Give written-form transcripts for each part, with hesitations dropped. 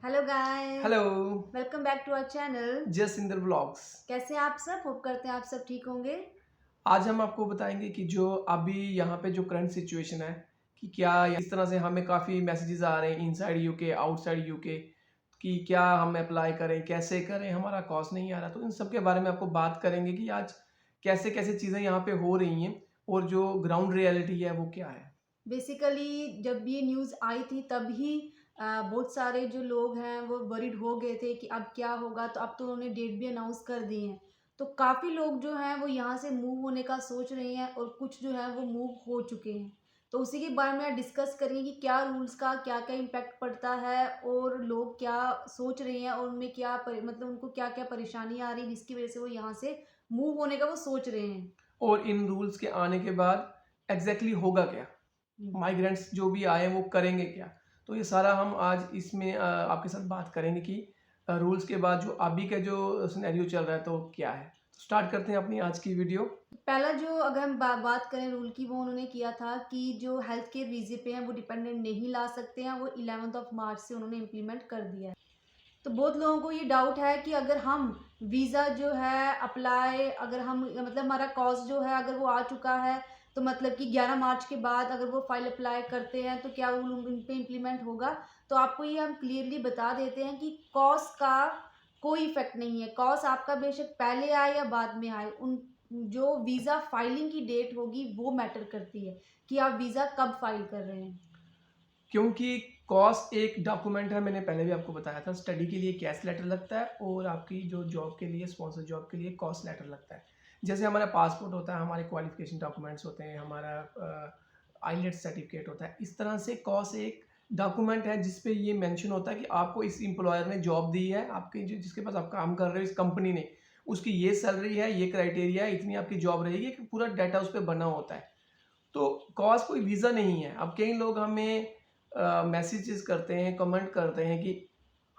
Hello guys. Hello. Welcome back to our channel. Jaswinder vlogs. कैसे हैं आप सब? होप करते हैं आप सब ठीक होंगे। आज हम आपको बताएंगे कि जो अभी यहाँ पे जो करंट सिचुएशन है कि क्या इस तरह से हमें काफ़ी मैसेजेस आ रहे हैं इनसाइड यूके आउटसाइड यूके कि क्या हम अप्लाई करें कैसे करें हमारा कॉस्ट नहीं आ रहा, तो इन सब के बारे में आपको बात करेंगे कि आज कैसे कैसे चीज़ें यहाँ पे हो रही हैं और जो ग्राउंड रियलिटी है वो क्या है। बेसिकली जब ये न्यूज़ आई थी तब ही बहुत सारे जो लोग हैं वो वरीड हो गए थे कि अब क्या होगा, तो अब तो उन्होंने डेट भी अनाउंस कर दी है। तो काफ़ी लोग जो हैं वो यहाँ से मूव होने का सोच रहे हैं और कुछ जो है वो मूव हो चुके हैं। तो उसी के बारे में डिस्कस करेंगे कि क्या रूल्स का क्या क्या इम्पैक्ट पड़ता है और लोग क्या सोच रहे हैं और उनमें क्या मतलब उनको क्या क्या परेशानी आ रही है जिसकी वजह से वो यहाँ से मूव होने का वो सोच रहे हैं। और इन रूल्स के आने के बाद एग्जैक्टली होगा क्या, हम्म। माइग्रेंट्स जो भी आए वो करेंगे क्या। तो ये सारा हम आज इसमें आपके साथ बात करेंगे कि रूल्स के बाद जो अभी का जो सिनेरियो चल रहा है तो क्या है। स्टार्ट करते हैं अपनी आज की वीडियो। पहला जो अगर हम बात करें रूल की, वो उन्होंने किया था कि जो हेल्थ केयर वीजे पे हैं वो डिपेंडेंट नहीं ला सकते हैं, वो 11 मार्च से उन्होंने इम्प्लीमेंट कर दिया है। तो बहुत लोगों को ये डाउट है कि अगर हम वीज़ा जो है अप्लाई, अगर हम मतलब हमारा कॉस्ट जो है अगर वो आ चुका है, तो मतलब कि 11 मार्च के बाद अगर वो फाइल अप्लाई करते हैं तो क्या रूल उन पे इम्प्लीमेंट होगा। तो आपको ये हम क्लियरली बता देते हैं कि कॉस्ट का कोई इफेक्ट नहीं है। कॉस्ट आपका बेशक पहले आए या बाद में आए, उन जो वीज़ा फाइलिंग की डेट होगी वो मैटर करती है कि आप वीज़ा कब फाइल कर रहे हैं। क्योंकि कॉस्ट एक डॉक्यूमेंट है, मैंने पहले भी आपको बताया था, स्टडी के लिए कैश लेटर लगता है और आपकी जो जॉब के लिए स्पॉन्सर जॉब के लिए कॉस्ट लेटर लगता है। जैसे हमारा पासपोर्ट होता है, हमारे क्वालिफिकेशन डॉक्यूमेंट्स होते हैं, हमारा आईलेट्स सर्टिफिकेट होता है। इस तरह से कॉस्ट एक डॉक्यूमेंट है जिस पे ये मेंशन होता है कि आपको इस एम्प्लॉयर ने जॉब दी है, आपके जो जिसके पास आप काम कर रहे हो इस कंपनी ने, उसकी ये सैलरी है, ये क्राइटेरिया है, इतनी आपकी जॉब रहेगी, पूरा डाटा उस पर बना होता है। तो कॉज कोई वीज़ा नहीं है। अब कई लोग हमें मैसेजेस करते हैं, कमेंट करते हैं कि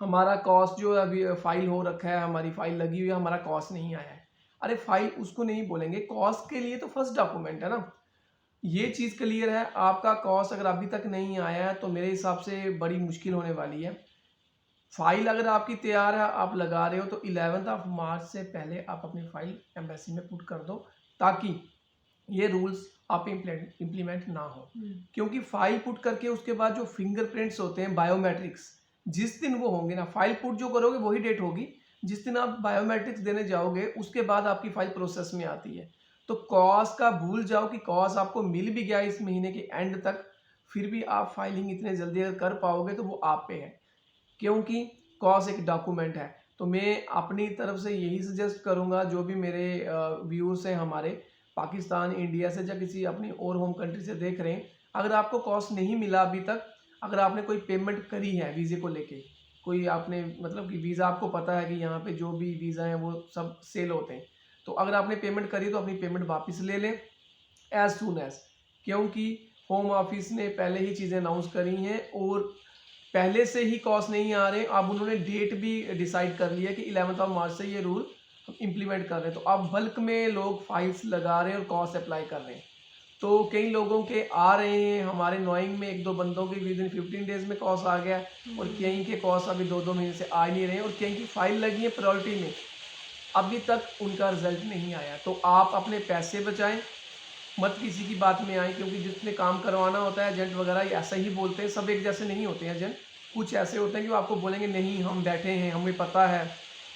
हमारा कॉस्ट जो अभी फाइल हो रखा है, हमारी फाइल लगी हुई है, हमारा कॉस्ट नहीं आया है। अरे फाइल उसको नहीं बोलेंगे, कॉस्ट के लिए तो फर्स्ट डॉक्यूमेंट है ना। ये चीज़ क्लियर है, आपका कॉस्ट अगर अभी तक नहीं आया है तो मेरे हिसाब से बड़ी मुश्किल होने वाली है। फाइल अगर आपकी तैयार है, आप लगा रहे हो, तो 11 मार्च से पहले आप अपनी फाइल एम्बेसी में पुट कर दो ताकि ये रूल्स आप इम्प्लीमेंट ना हो। क्योंकि फाइल पुट करके उसके बाद जो फिंगरप्रिंट्स होते हैं बायोमेट्रिक्स, जिस दिन वो होंगे ना, फाइल पुट जो करोगे वही डेट होगी, जिस दिन आप बायोमेट्रिक्स देने जाओगे उसके बाद आपकी फाइल प्रोसेस में आती है। तो कॉज का भूल जाओ कि कॉज आपको मिल भी गया इस महीने के एंड तक, फिर भी आप फाइलिंग इतने जल्दी अगर कर पाओगे तो वो आप पे है, क्योंकि कॉज एक डॉक्यूमेंट है। तो मैं अपनी तरफ से यही सजेस्ट करूंगा, जो भी मेरे व्यूअर्स हैं हमारे पाकिस्तान इंडिया से या किसी अपनी और होम कंट्री से देख रहे हैं, अगर आपको कॉस्ट नहीं मिला अभी तक, अगर आपने कोई पेमेंट करी है वीज़े को लेके, कोई आपने मतलब कि वीज़ा आपको पता है कि यहाँ पे जो भी वीज़ा है वो सब सेल होते हैं, तो अगर आपने पेमेंट करी तो अपनी पेमेंट वापस ले लें एज सुन एज, क्योंकि होम ऑफिस ने पहले ही चीज़ें अनाउंस करी हैं और पहले से ही कॉस्ट नहीं आ रहे। अब उन्होंने डेट भी डिसाइड कर लिया कि 11 मार्च से ये रूल हम इम्प्लीमेंट कर रहे हैं। तो अब बल्क में लोग फाइल्स लगा रहे हैं और कॉस्ट अप्लाई कर रहे हैं। तो कई लोगों के आ रहे हैं, हमारे नोइंग में एक दो बंदों के विद इन 15 डेज में कॉस्ट आ गया और कई के कॉस्ट अभी 2-2 महीने से आ ही नहीं रहे हैं और कई की फाइल लगी है प्रायोरिटी में, अभी तक उनका रिजल्ट नहीं आया। तो आप अपने पैसे बचाएं, मत किसी की बात में आए, क्योंकि जिसने काम करवाना होता है एजेंट वगैरह ऐसा ही बोलते हैं, सब एक जैसे नहीं होते हैं एजेंट। कुछ ऐसे होते हैं कि वो आपको बोलेंगे नहीं हम बैठे हैं, हमें पता है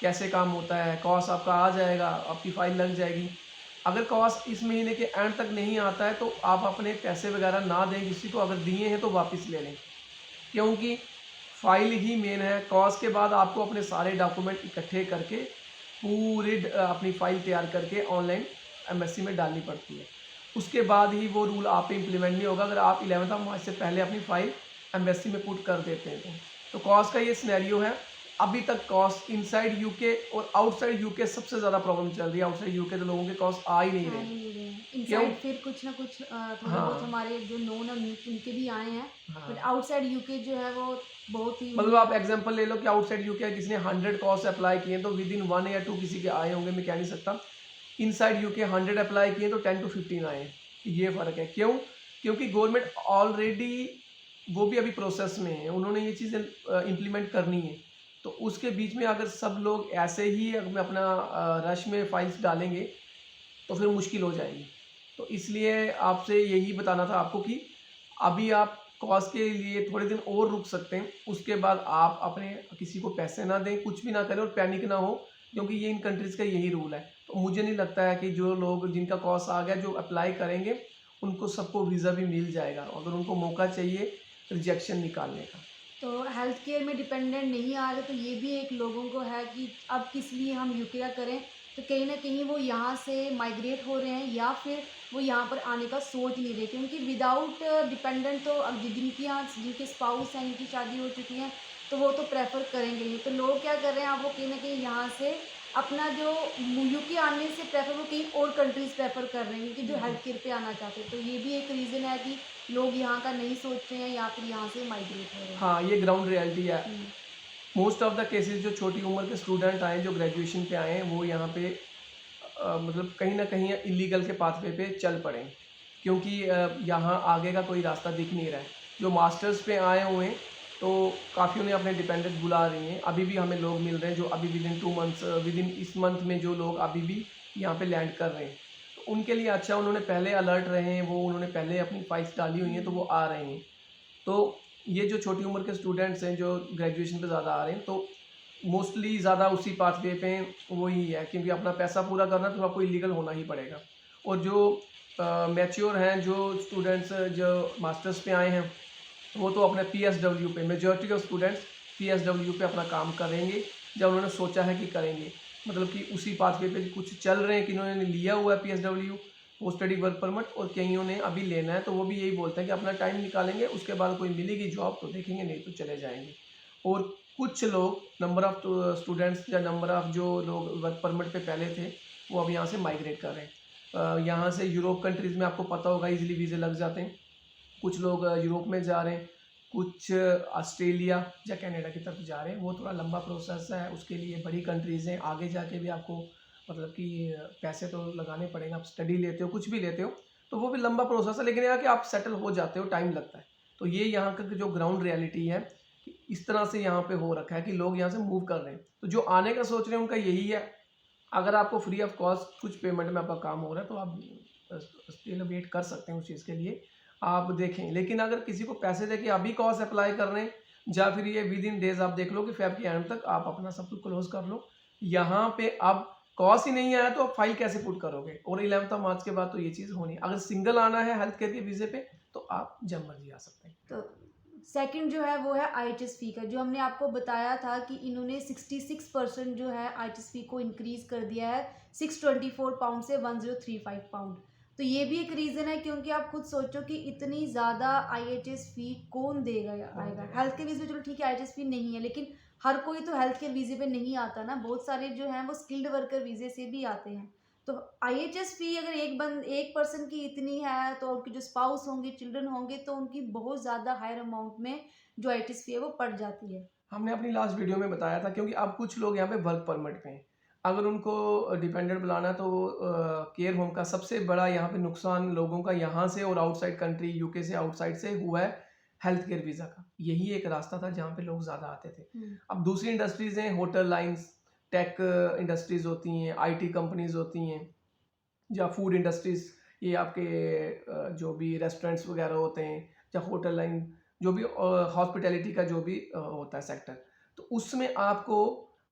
कैसे काम होता है, कॉस्ट आपका आ जाएगा, आपकी फ़ाइल लग जाएगी। अगर कॉस्ट इस महीने के एंड तक नहीं आता है तो आप अपने पैसे वगैरह ना दें किसी को, अगर दिए हैं तो वापस ले लें, क्योंकि फाइल ही मेन है। कॉस्ट के बाद आपको अपने सारे डॉक्यूमेंट इकट्ठे करके पूरी अपनी फ़ाइल तैयार करके ऑनलाइन एम्बेसी में डालनी पड़ती है, उसके बाद ही वो रूल आप पे इम्प्लीमेंट नहीं होगा अगर आप 11 मार्च से पहले अपनी फ़ाइल एम्बेसी में पुट कर देते हैं तो कॉस्ट का ये सिनेरियो है। अभी तक कॉस्ट इनसाइड यूके और आउटसाइड यूके सबसे ज़्यादा प्रॉब्लम चल रही है। आउटसाइड यूके तो लोगों के कॉस्ट आ ही नहीं आ रहे। ही नहीं रहे हैं। क्यों? इनसाइड फिर कुछ ना कुछ थोड़े बहुत हाँ हमारे जो नोन है उनके भी आए हैं, बट हाँ, आउटसाइड यूके जो है वो बहुत ही मतलब उन्हें आप एग्जांपल ले लो कि आउटसाइड यूके किसी ने 100 कॉस्ट अप्लाई किए तो विद इन 1 या 2 किसी के आए होंगे, मैं कह नहीं सकता। इनसाइड यूके 100 अप्लाई किए तो 10 to 15 आए हैं। ये फ़र्क है। क्यों? क्योंकि गवर्नमेंट ऑलरेडी वो भी अभी प्रोसेस में है, उन्होंने ये चीज़ें इम्प्लीमेंट करनी है। तो उसके बीच में अगर सब लोग ऐसे ही अपना रश में फाइल्स डालेंगे तो फिर मुश्किल हो जाएगी। तो इसलिए आपसे यही बताना था आपको कि अभी आप कॉज़ के लिए थोड़े दिन और रुक सकते हैं। उसके बाद आप अपने किसी को पैसे ना दें, कुछ भी ना करें और पैनिक ना हो, क्योंकि ये इन कंट्रीज़ का यही रूल है। तो मुझे नहीं लगता है कि जो लोग जिनका कॉज़ आ गया, जो अप्लाई करेंगे, उनको सबको वीज़ा भी मिल जाएगा, अगर उनको मौका चाहिए रिजेक्शन निकालने का। तो हेल्थ केयर में डिपेंडेंट नहीं आ रहे, तो ये भी एक लोगों को है कि अब किस लिए हम यूके का करें। तो कहीं न कहीं वो यहाँ से माइग्रेट हो रहे हैं या फिर वो यहाँ पर आने का सोच नहीं रहे, क्योंकि विदाउट डिपेंडेंट तो अब जिनकी यहाँ जिनके स्पाउस हैं, जिनकी शादी हो चुकी है, तो वो तो प्रेफ़र करेंगे ही। तो लोग क्या कर रहे हैं, अब वो कहीं न कहीं यहाँ से अपना जो यूके आने से प्रेफ़र वो कहीं और कंट्रीज़ प्रेफ़र कर रहे हैं, क्योंकि जो हेल्थ केयर पे आना चाहते हैं। तो ये भी एक रीज़न है कि लोग यहाँ का नहीं सोच रहे हैं या फिर यहाँ से माइग्रेट हो रहे हैं। हाँ, ये ग्राउंड रियलिटी है। हुँ। मोस्ट ऑफ द केसेस जो छोटी उम्र के स्टूडेंट आए, जो ग्रेजुएशन पे आए हैं, वो यहाँ पे मतलब कहीं न कहीं इल्लीगल के पाथवे पे चल पड़े, क्योंकि यहाँ आगे का कोई रास्ता दिख नहीं रहा है। जो मास्टर्स पे आए हुए हैं, तो काफ़ी उन्हें अपने डिपेंडेंट्स बुला रही हैं। अभी भी हमें लोग मिल रहे हैं जो अभी विदिन 2 मंथ्स, विदिन इस मंथ में जो लोग अभी भी यहाँ पे लैंड कर रहे हैं। तो उनके लिए अच्छा, उन्होंने पहले अलर्ट रहे हैं, वो उन्होंने पहले अपनी फाइल्स डाली हुई हैं, तो वो आ रहे हैं। तो ये जो छोटी उम्र के स्टूडेंट्स हैं जो ग्रेजुएशन पे ज़्यादा आ रहे हैं, तो मोस्टली ज़्यादा उसी पाथवे पे वही है, क्योंकि अपना पैसा पूरा करना तो आपको इलीगल होना ही पड़ेगा। और जो मैच्योर हैं, जो स्टूडेंट्स जो मास्टर्स पे आए हैं, वो तो अपने पीएसडब्ल्यू पे, मेजॉरिटी ऑफ स्टूडेंट्स पीएसडब्ल्यू पे अपना काम करेंगे जब उन्होंने सोचा है कि करेंगे। मतलब कि उसी पाथवे पे कुछ चल रहे हैं कि इन्होंने लिया हुआ है पीएसडब्ल्यू, वो स्टडी वर्क परमिट, और कईयों ने अभी लेना है, तो वो भी यही बोलते हैं कि अपना टाइम निकालेंगे, उसके बाद कोई मिलेगी जॉब तो देखेंगे, नहीं तो चले जाएंगे। और कुछ लोग, नंबर ऑफ स्टूडेंट्स या नंबर ऑफ जो लोग वर्क परमिट पे पहले थे, वो अब यहाँ से माइग्रेट कर रहे हैं। यहाँ से यूरोप कंट्रीज़ में आपको पता होगा इजीली वीज़े लग जाते हैं। कुछ लोग यूरोप में जा रहे हैं, कुछ ऑस्ट्रेलिया या कनाडा की तरफ जा रहे हैं। वो थोड़ा लंबा प्रोसेस है, उसके लिए बड़ी कंट्रीज़ हैं, आगे जाके भी आपको मतलब कि पैसे तो लगाने पड़ेंगे। आप स्टडी लेते हो, कुछ भी लेते हो, तो वो भी लंबा प्रोसेस है, लेकिन यह है कि आप सेटल हो जाते हो, टाइम लगता है। तो ये यहाँ का जो ग्राउंड रियलिटी है, कि इस तरह से यहाँ पे हो रखा है कि लोग यहाँ से मूव कर रहे हैं। तो जो आने का सोच रहे हैं उनका यही है, अगर आपको फ्री ऑफ कॉस्ट कुछ पेमेंट में आपका काम हो रहा है, तो आप स्टिल वेट कर सकते हैं उस चीज़ के लिए, आप देखें। लेकिन अगर किसी को पैसे दे के अभी कॉस्ट अप्लाई कर रहे हैं, या फिर ये विद इन डेज आप देख लो कि फेब के एंड तक आप अपना सब कुछ क्लोज कर लो, यहाँ पे अब कॉस्ट ही नहीं आया तो आप फाइल कैसे पुट करोगे? और 11 ऑफ मार्च के बाद तो ये चीज़ होनी है। अगर सिंगल आना है हेल्थ केयर के वीज़े पे, तो आप जब मर्जी आ सकते हैं। तो सेकंड जो है वो है आईएचएस फी का, जो हमने आपको बताया था कि इन्होंने 66% जो है आईएचएस फी को इंक्रीज कर दिया है 624 पाउंड से 1035 पाउंड। तो ये भी एक रीज़न है, क्योंकि आप खुद सोचो कि इतनी ज़्यादा आईएचएस फी कौन देगा आएगा। हेल्थ के वीज़े पे चलो ठीक है आईएचएस फी नहीं है, लेकिन हर कोई तो हेल्थ के वीज़े पे नहीं आता ना, बहुत सारे जो हैं वो स्किल्ड वर्कर वीज़े से भी आते हैं। तो आईएचएस फी अगर एक पर्सन की इतनी है, तो उनके जो स्पाउस होंगे, चिल्ड्रन होंगे, तो उनकी बहुत ज़्यादा हायर अमाउंट में जो आईएचएस फी है वो पड़ जाती है। हमने अपनी लास्ट वीडियो में बताया था, क्योंकि अब कुछ लोग यहाँ पे वर्क परमिट पे हैं, अगर उनको डिपेंडेंट बुलाना है, तो केयर होम का सबसे बड़ा यहाँ पे नुकसान लोगों का यहाँ से और आउटसाइड कंट्री यूके से आउटसाइड से हुआ है हेल्थ केयर वीज़ा का। यही एक रास्ता था जहाँ पे लोग ज़्यादा आते थे। अब दूसरी इंडस्ट्रीज़ हैं, होटल लाइंस, टेक इंडस्ट्रीज़ होती हैं, आईटी कंपनीज़ होती हैं, या फूड इंडस्ट्रीज़, ये आपके जो भी रेस्टोरेंट्स वगैरह होते हैं, या होटल लाइन, जो भी हॉस्पिटैलिटी का जो भी होता है सेक्टर, तो उसमें आपको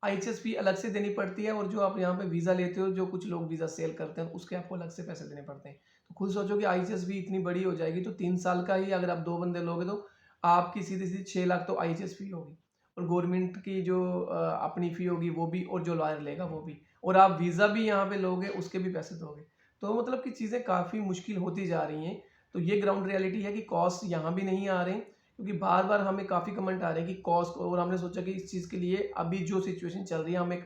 आईएचएस फी अलग से देनी पड़ती है। और जो आप यहाँ पे वीज़ा लेते हो, जो कुछ लोग वीज़ा सेल करते हैं, उसके आपको अलग से पैसे देने पड़ते हैं। तो खुद सोचो कि आईएचएस फी इतनी बड़ी हो जाएगी, तो 3 साल का ही अगर आप 2 बंदे लोगे, तो आपकी सीधी सीधी 6 लाख तो आईएचएस फी होगी, और गवर्नमेंट की जो अपनी फ़ी होगी वो भी, और जो लॉयर लेगा वो भी, और आप वीज़ा भी यहाँ पे लोगे उसके भी पैसे दोगे। तो मतलब कि चीज़ें काफ़ी मुश्किल होती जा रही हैं। तो ये ग्राउंड रियलिटी है कि कॉस्ट यहाँ भी नहीं आ रहे हैं, क्योंकि बार बार हमें काफ़ी कमेंट आ रहे हैं कि कॉस्ट, और हमने सोचा कि इस चीज़ के लिए अभी जो सिचुएशन चल रही है, हम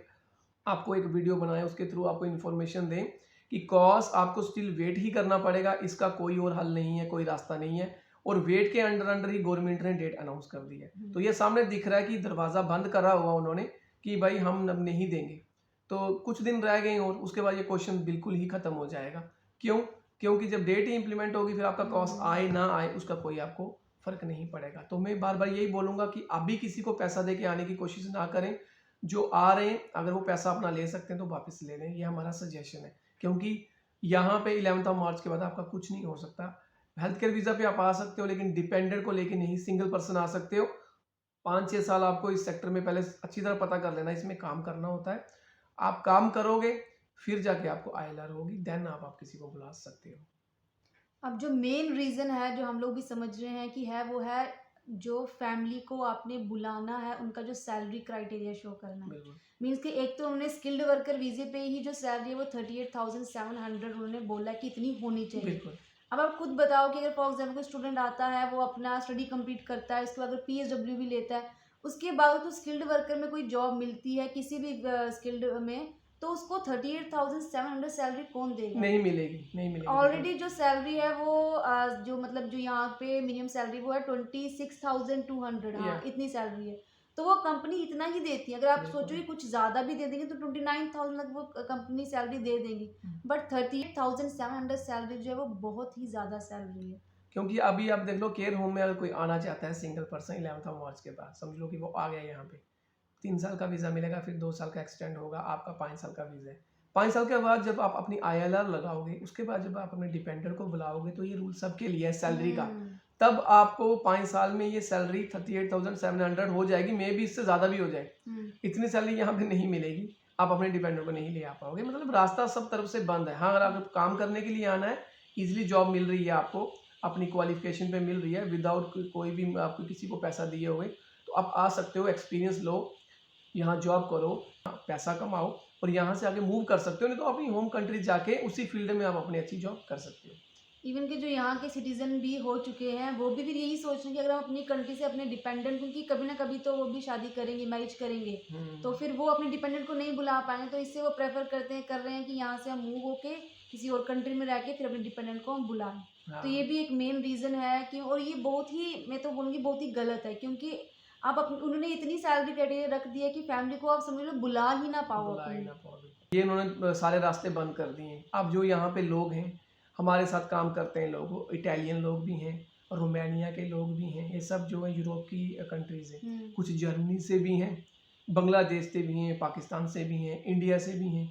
आपको एक वीडियो बनाएं, उसके थ्रू आपको इन्फॉर्मेशन दें कि कॉस्ट आपको स्टिल वेट ही करना पड़ेगा, इसका कोई और हल नहीं है, कोई रास्ता नहीं है। और वेट के अंडर ही गवर्नमेंट ने डेट अनाउंस कर दी है। तो ये सामने दिख रहा है कि दरवाज़ा बंद करा हुआ उन्होंने कि भाई हम अब नहीं देंगे। तो कुछ दिन रह गए और उसके बाद ये क्वेश्चन बिल्कुल ही ख़त्म हो जाएगा। क्यों? क्योंकि जब डेट ही इम्प्लीमेंट होगी, फिर आपका कॉस्ट आए ना आए उसका कोई आपको फ़र्क नहीं पड़ेगा। तो मैं बार बार यही बोलूँगा कि अभी किसी को पैसा दे के आने की कोशिश ना करें। जो आ रहे हैं अगर वो पैसा अपना ले सकते हैं तो वापस ले लें, ये हमारा सजेशन है। क्योंकि यहाँ पे 11 मार्च के बाद आपका कुछ नहीं हो सकता। हेल्थ केयर वीज़ा पे आप आ सकते हो लेकिन डिपेंडेंट को लेके नहीं, सिंगल पर्सन आ सकते हो। 5-6 साल आपको इस सेक्टर में पहले अच्छी तरह पता कर लेना, इसमें काम करना होता है। आप काम करोगे फिर जाके आपको ILR होगी, देन आप किसी को बुला सकते हो। अब जो मेन रीज़न है, जो हम लोग भी समझ रहे हैं कि है, वो है जो फैमिली को आपने बुलाना है, उनका जो सैलरी क्राइटेरिया शो करना है। बिल्कुल, मीन्स कि एक तो उन्होंने स्किल्ड वर्कर वीज़े पे ही जो सैलरी है वो 38,700 उन्होंने बोला कि इतनी होनी चाहिए। बिल्कुल। अब आप खुद बताओ कि अगर फॉर एग्ज़ाम्पल कोई स्टूडेंट आता है, वो अपना स्टडी कंप्लीट करता है, उसके बाद अगर PSW भी लेता है, उसके बाद तो स्किल्ड वर्कर में कोई जॉब मिलती है किसी भी स्किल्ड में, तो उसको 38,700 सैलरी कौन देगा? नहीं मिलेगी, नहीं मिलेगी बिल्कुल। ऑलरेडी जो सैलरी है वो जो मतलब जो यहाँ पे मिनिमम सैलरी वो है 26,200, हाँ, या इतनी सैलरी है। तो वो कंपनी इतना ही देती है। अगर आप बिल्कुल। सोचो कि कुछ ज़्यादा भी दे देंगे तो 29,000 तक वो कंपनी सैलरी दे देंगी। बट 38,700 सैलरी जो है वो बहुत ही ज़्यादा सैलरी है। क्योंकि अभी आप देख लो केयर होम में अगर कोई आना चाहता है सिंगल पर्सन 11 मार्च के बाद, समझ लो कि वो आ गया यहाँ पे, 3 साल का वीज़ा मिलेगा, फिर 2 साल का एक्सटेंड होगा, आपका 5 साल का वीज़ा है। 5 साल के बाद जब आप अपनी ILR लगाओगे, उसके बाद जब आप अपने डिपेंडेंट को बुलाओगे तो ये रूल सबके लिए है सैलरी का। तब आपको 5 साल में ये सैलरी 38,700 हो जाएगी, मे बी इससे ज़्यादा भी हो जाए। इतनी सैलरी यहाँ पे नहीं मिलेगी, आप अपने डिपेंडेंट को नहीं ले आ पाओगे। मतलब रास्ता सब तरफ से बंद है। हाँ, अगर आपको काम करने के लिए आना है, ईजिली जॉब मिल रही है आपको, अपनी क्वालिफिकेशन पे मिल रही है, विदाउट कोई भी आपको किसी को पैसा दिए हुए, तो आप आ सकते हो, एक्सपीरियंस लो, यहाँ जॉब करो, पैसा कमाओ और यहाँ से आगे मूव कर सकते हो। नहीं तो अपनी होम कंट्री जाके उसी फील्ड में आप अपनी अच्छी जॉब कर सकते हो। इवन के जो यहाँ के सिटीजन भी हो चुके हैं, वो भी फिर यही सोच रहे हैं कि अगर हम अपनी कंट्री से अपने डिपेंडेंट, क्योंकि कभी ना कभी तो वो भी शादी करेंगे, मैरिज करेंगे, तो फिर वो अपने डिपेंडेंट को नहीं बुला पाएंगे, तो इससे वो प्रेफर कर रहे हैं कि यहाँ से हम मूव होके किसी और कंट्री में रह के फिर अपने डिपेंडेंट को हम बुलाएं। तो ये भी एक मेन रीज़न है कि, और ये बहुत ही, मैं तो बोलूँगी बहुत ही गलत है, क्योंकि आप उन्होंने इतनी सैलरी क्राइटेरिया रख दी है कि फैमिली को आप समझ लो बुला ही ना पाओ बुला ही अपनी। ना पाओ। ये इन्होंने सारे रास्ते बंद कर दिए हैं। अब जो यहाँ पे लोग हैं, हमारे साथ काम करते हैं लोग, इटालियन लोग भी हैं और रोमानिया के लोग भी हैं, ये सब जो है यूरोप की कंट्रीज़ हैं। कुछ जर्मनी से भी हैं, बांग्लादेश से भी हैं, पाकिस्तान से भी हैं, इंडिया से भी हैं,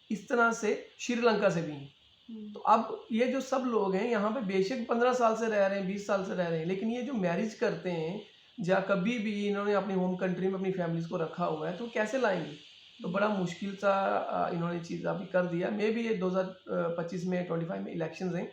इस तरह से श्रीलंका से भी हैं। तो अब ये जो सब लोग हैं यहाँ पे बेशक 15 साल से रह रहे हैं, 20 साल से रह रहे हैं, लेकिन ये जो मैरिज करते हैं या कभी भी इन्होंने अपनी होम कंट्री में अपनी फैमिलीज को रखा हुआ है, तो कैसे लाएंगे? तो बड़ा मुश्किल सा इन्होंने चीज़ अभी कर दिया। मे भी ये 2025 में 25 में इलेक्शंस हैं,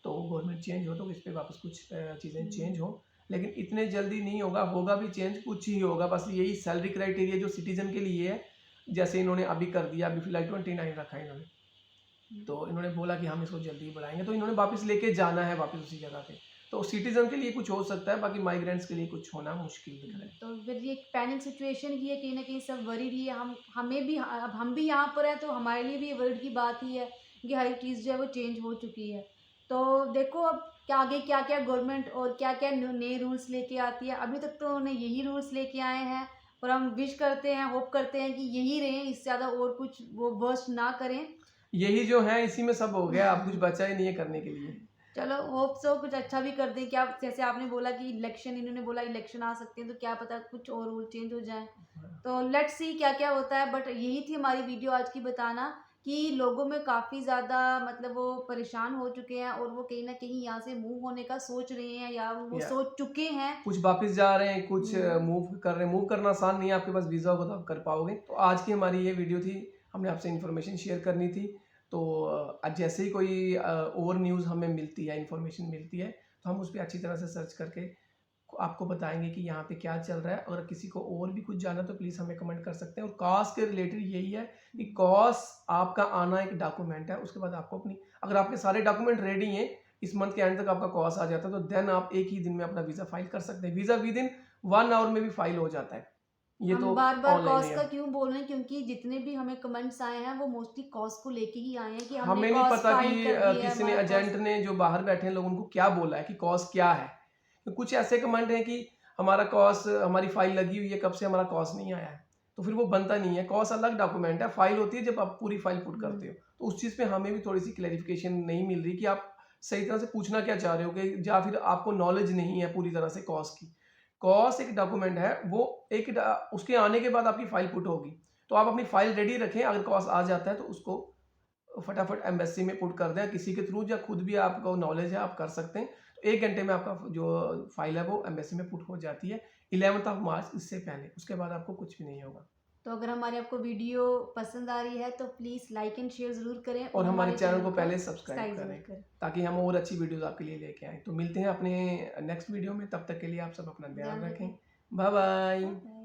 तो गवर्नमेंट चेंज हो तो इस पर वापस कुछ चीज़ें चेंज हो, लेकिन इतने जल्दी नहीं होगा। होगा भी चेंज, कुछ ही होगा। बस यही सैलरी क्राइटेरिया जो सिटीजन के लिए है, जैसे इन्होंने अभी कर दिया, अभी फिलहाल 29 रखा है इन्होंने, तो इन्होंने बोला कि हम इसको जल्दी बढ़ाएंगे, तो इन्होंने वापस लेके जाना है वापस उसी जगह पे। तो सिटीजन के लिए कुछ हो सकता है, बाकी माइग्रेंट्स के लिए कुछ होना मुश्किल दिख रहा है। तो फिर ये एक पैनिक सिचुएशन ही है, कहीं ना कहीं सब वरी रही है। हमें भी, अब हम भी यहाँ पर हैं तो हमारे लिए भी वर्ड की बात ही है कि हर एक चीज़ जो है वो चेंज हो चुकी है। तो देखो अब क्या आगे क्या क्या गवर्नमेंट और क्या क्या नए रूल्स लेके आती है। अभी तक तो उन्होंने यही रूल्स लेके आए हैं और हम विश करते हैं, होप करते हैं कि यही रहें, इससे ज़्यादा और कुछ वो वर्स्ट ना करें। यही जो है इसी में सब हो गया, अब कुछ बचा ही नहीं है करने के लिए। चलो होप सो कुछ अच्छा भी कर दें। क्या, जैसे आपने बोला कि इलेक्शन, इन्होंने बोला इलेक्शन आ सकते हैं, तो क्या पता कुछ और रूल चेंज हो जाए। तो लेट्स सी क्या क्या होता है। बट यही थी हमारी वीडियो आज की, बताना कि लोगों में काफ़ी ज़्यादा मतलब वो परेशान हो चुके हैं और वो कहीं ना कहीं यहाँ से मूव होने का सोच रहे हैं या वो सोच चुके हैं। कुछ वापस जा रहे हैं, कुछ मूव कर रहे हैं। मूव करना आसान नहीं है, आपके पास वीज़ा होगा तो आप कर पाओगे। तो आज की हमारी ये वीडियो थी, हमने आपसे इन्फॉर्मेशन शेयर करनी थी। तो जैसे ही कोई और न्यूज़ हमें मिलती है, इन्फॉर्मेशन मिलती है, तो हम उस पर अच्छी तरह से सर्च करके आपको बताएंगे कि यहाँ पे क्या चल रहा है। अगर किसी को और भी कुछ जानना तो प्लीज़ हमें कमेंट कर सकते हैं। और कॉस के रिलेटेड यही है कि कॉस आपका आना एक डॉक्यूमेंट है, उसके बाद आपको अपनी, अगर आपके सारे डॉक्यूमेंट रेडी हैं, इस मंथ के एंड तक आपका कॉस आ जाता है, तो देन आप एक ही दिन में अपना वीज़ा फाइल कर सकते हैं। वीज़ा विद इन 1 आवर में भी फाइल हो जाता है। ये हम तो बार बार ऑनलाइन कॉस्ट है। का क्यों बोल रहे हैं, क्योंकि जितने भी हमें कमेंट्स आए हैं वो मोस्टली कॉस्ट को लेके ही आए हैं कि हमने हमें नहीं कॉस्ट पता फाइल कि कर दी है, किसी ने, हमारा एजेंट कॉस्ट। ने जो बाहर बैठे हैं लोग, उनको क्या बोला है कि कॉस्ट क्या है। तो कुछ ऐसे कमेंट हैं कि हमारा कॉस्ट, हमारी फाइल लगी हुई है, कब से हमारा कॉस्ट नहीं आया है, तो फिर वो बनता नहीं है। कॉस्ट अलग डॉक्यूमेंट है, फाइल होती है जब आप पूरी फाइल पुट करते हो। तो उस चीज़ पे हमें भी थोड़ी सी क्लैरिफिकेशन नहीं मिल रही कि आप सही तरह से पूछना क्या चाह रहे हो कि या फिर आपको नॉलेज नहीं है पूरी तरह से कॉस की। कॉस एक डॉक्यूमेंट है, वो उसके आने के बाद आपकी फाइल पुट होगी, तो आप अपनी फाइल रेडी रखें। अगर कॉस आ जाता है तो उसको फटाफट एम्बेसी में पुट कर दें, किसी के थ्रू, या खुद भी आपको नॉलेज है आप कर सकते हैं। तो 1 घंटे में आपका जो फाइल है वो एम्बेसी में पुट हो जाती है 11 मार्च, इससे पहले। उसके बाद आपको कुछ भी नहीं होगा। तो अगर हमारी आपको वीडियो पसंद आ रही है तो प्लीज़ लाइक एंड शेयर ज़रूर करें और हमारे चैनल को पहले सब्सक्राइब सब्सक्राइब ज़रूर करें, ताकि हम और अच्छी वीडियोस आपके लिए लेके आएँ। तो मिलते हैं अपने नेक्स्ट वीडियो में, तब तक के लिए आप सब अपना ध्यान ध्यान रखें। रखें। Bye bye. बाय।